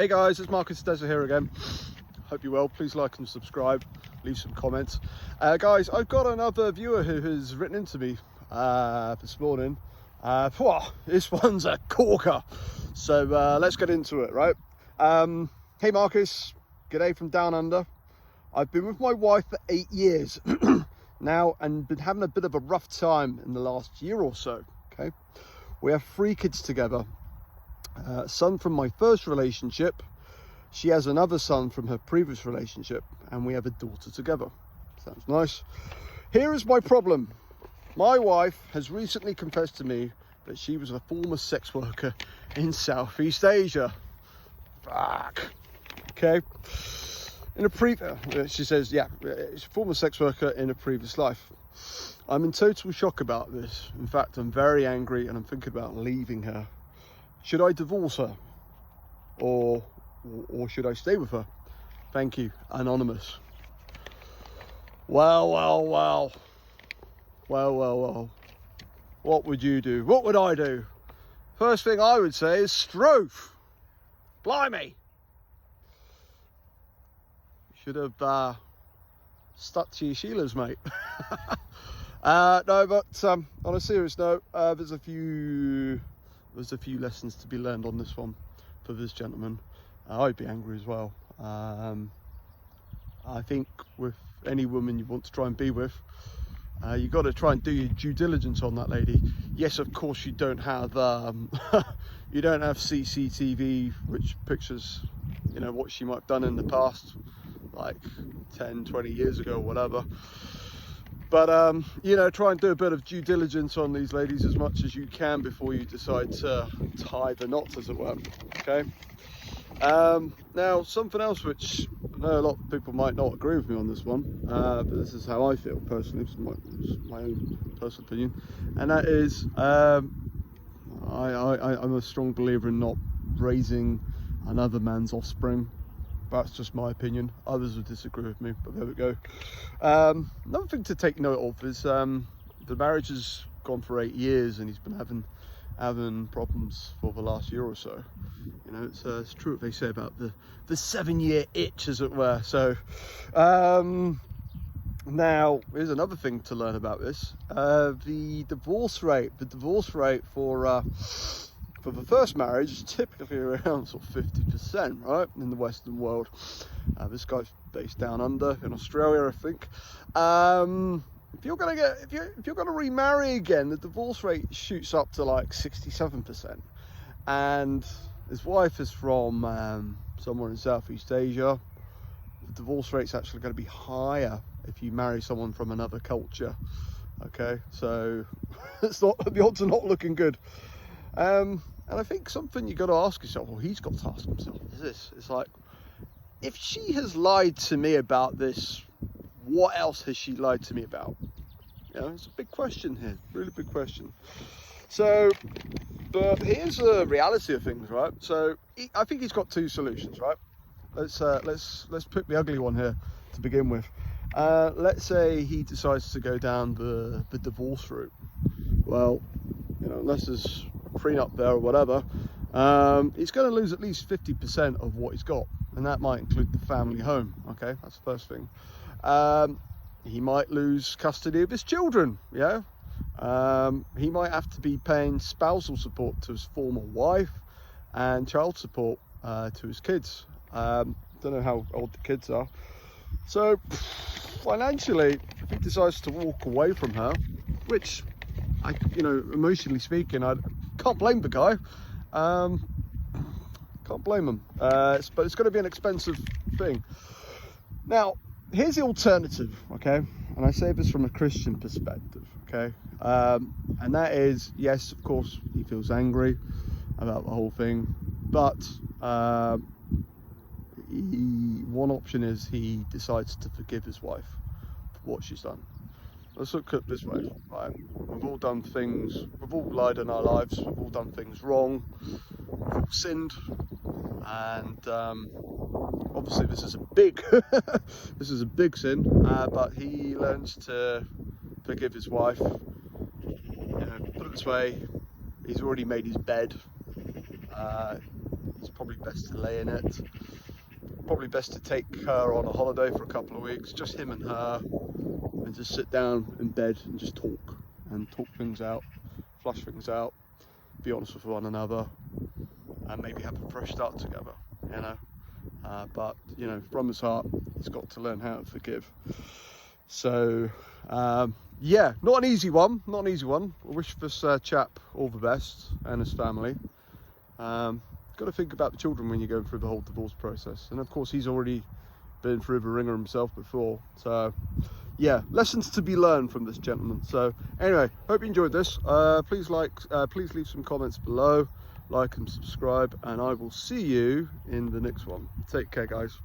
Hey guys, it's marcusdezza here again. Hope you're well. Please like and subscribe, leave some comments. Guys, I've got another viewer who has written into me this morning. This one's a corker. So let's get into it, right? Hey Marcus, g'day from down under. I've been with my wife for 8 years now and been having a bit of a rough time in the last year or so, okay? We have 3 kids together. A son from my first relationship. She has another son from her previous relationship, and we have a daughter together. Sounds nice. Here is my problem. My wife has recently confessed to me that she was a former sex worker in Southeast Asia. Fuck. Okay. She says, yeah, she's a former sex worker in a previous life. I'm in total shock about this. In fact, I'm very angry and I'm thinking about leaving her. Should I divorce her or should I stay with her? Thank you, Anonymous. Well. What would you do? What would I do? First thing I would say is Strofe. Blimey. Should have stuck to your Sheilas, mate. No, but on a serious note, there's a few lessons to be learned on this one for this gentleman. I'd be angry as well. I think with any woman you want to try and be with, you've got to try and do your due diligence on that lady. Yes, of course you don't have you don't have CCTV which pictures, you know, what she might have done in the past, like 10-20 years ago or whatever. But you know, try and do a bit of due diligence on these ladies as much as you can before you decide to tie the knots, as it were. Okay. Now, something else which I know a lot of people might not agree with me on this one, but this is how I feel personally. It's my own personal opinion, and that is, I'm a strong believer in not raising another man's offspring. That's just my opinion. Others would disagree with me, but there we go. Another thing to take note of is the marriage has gone for 8 years and he's been having problems for the last year or so. You know, it's true what they say about the 7-year itch, as it were. So now here's another thing to learn about this: the divorce rate. The divorce rate for the first marriage is typically around sort of 50%, right, in the Western world. This guy's based down under in Australia, I think. If you're gonna remarry again, the divorce rate shoots up to like 67%. And his wife is from somewhere in Southeast Asia. The divorce rate's actually going to be higher if you marry someone from another culture. Okay, so the odds are not looking good. And I think something you got to ask yourself, or he's got to ask himself, is this: it's like, if she has lied to me about this, what else has she lied to me about? You know, it's a big question here, really big question. So, but here's the reality of things, right? So I think he's got 2 solutions, right? Let's pick the ugly one here to begin with. Let's say he decides to go down the divorce route. Well, you know, unless there's a prenup there or whatever, he's going to lose at least 50% of what he's got, and that might include the family home. Okay, that's the first thing. He might lose custody of his children. Yeah, he might have to be paying spousal support to his former wife and child support to his kids. Don't know how old the kids are. So financially, if he decides to walk away from her, which you know, emotionally speaking, I can't blame the guy. Can't blame him. But it's going to be an expensive thing. Now, here's the alternative, okay? And I say this from a Christian perspective, okay? And that is, yes, of course, he feels angry about the whole thing, but one option is he decides to forgive his wife for what she's done. Let's look at it this way, right? We've all done things, we've all lied in our lives, we've all done things wrong, we've all sinned, and obviously this is a big this is a big sin, but he learns to forgive his wife. You know, put it this way, he's already made his bed, it's probably best to lay in it. Probably best to take her on a holiday for a couple of weeks, just him and her, and just sit down in bed and just talk things out, flush things out, be honest with one another, and maybe have a fresh start together, you know. But you know, from his heart, he's got to learn how to forgive. So yeah, not an easy one. I wish this chap all the best and his family. Got to think about the children when you're going through the whole divorce process, and of course he's already been through the ringer himself before. So yeah, lessons to be learned from this gentleman. So anyway, hope you enjoyed this. Please leave some comments below, like and subscribe, and I will see you in the next one. Take care, guys.